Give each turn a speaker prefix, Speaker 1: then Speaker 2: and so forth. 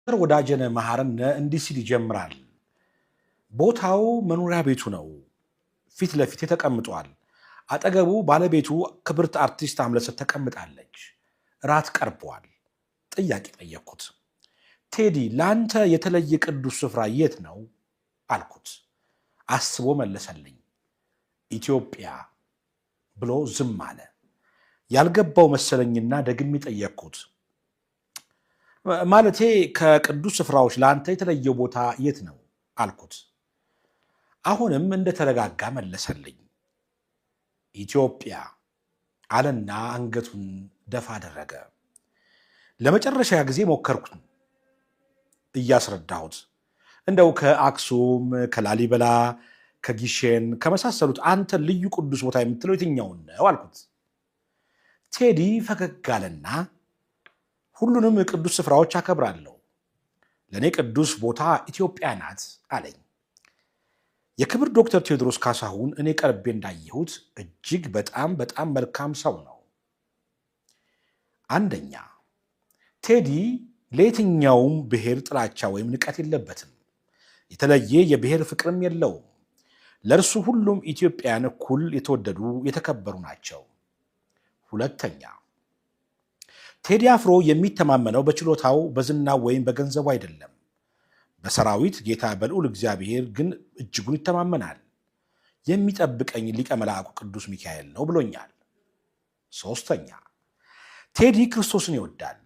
Speaker 1: ወዳጀነ መሐረነ እንዲህ ሲል ይጀምራል። ቦታው መኖሪያ ቤቱ ነው። ፊት ለፊት ተቀምጧል። አጠገቡ ባለቤቱ ክብርት አርቲስት አምለሰት ተቀምጣለች። ራት ቀርቧል። ጥያቄ ጠየቅኩት። ቴዲ ለአንተ የተለየ ቅዱስ ስፍራ የት ነው አልኩት። አስቦ መለሰልኝ። ኢትዮጵያ ብሎ ዝም አለ። ያልገባው መሰለኝና ደግሜ ጠየቅኩት። ማለቴ ከቅዱስ ስፍራዎች ለአንተ የተለየው ቦታ የት ነው አልኩት። አሁንም እንደተረጋጋ መለሰልኝ። ኢትዮጵያ አለና አንገቱን ደፋ አደረገ። ለመጨረሻ ጊዜ ሞከርኩት እያስረዳሁት። እንደው ከአክሱም፣ ከላሊበላ፣ ከጊሼን ከመሳሰሉት አንተ ልዩ ቅዱስ ቦታ የምትለው የትኛውን ነው አልኩት። ቴዲ ፈገግ አለና ሁሉንም ቅዱስ ስፍራዎች አከብራለሁ፣ ለእኔ ቅዱስ ቦታ ኢትዮጵያ ናት አለኝ። የክብር ዶክተር ቴዎድሮስ ካሳሁን እኔ ቀርቤ እንዳየሁት እጅግ በጣም መልካም ሰው ነው። አንደኛ፣ ቴዲ ለየትኛውም ብሔር ጥላቻ ወይም ንቀት የለበትም። የተለየ የብሔር ፍቅርም የለውም። ለእርሱ ሁሉም ኢትዮጵያውያን እኩል የተወደዱ የተከበሩ ናቸው። ሁለተኛ፣ ቴዲ አፍሮ የሚተማመነው በችሎታው በዝናው ወይም በገንዘቡ አይደለም። በሰራዊት ጌታ በልዑል እግዚአብሔር ግን እጅጉን ይተማመናል። የሚጠብቀኝ ሊቀ መላእክቱ ቅዱስ ሚካኤል ነው ብሎኛል። ሶስተኛ፣ ቴዲ ክርስቶስን ይወዳል።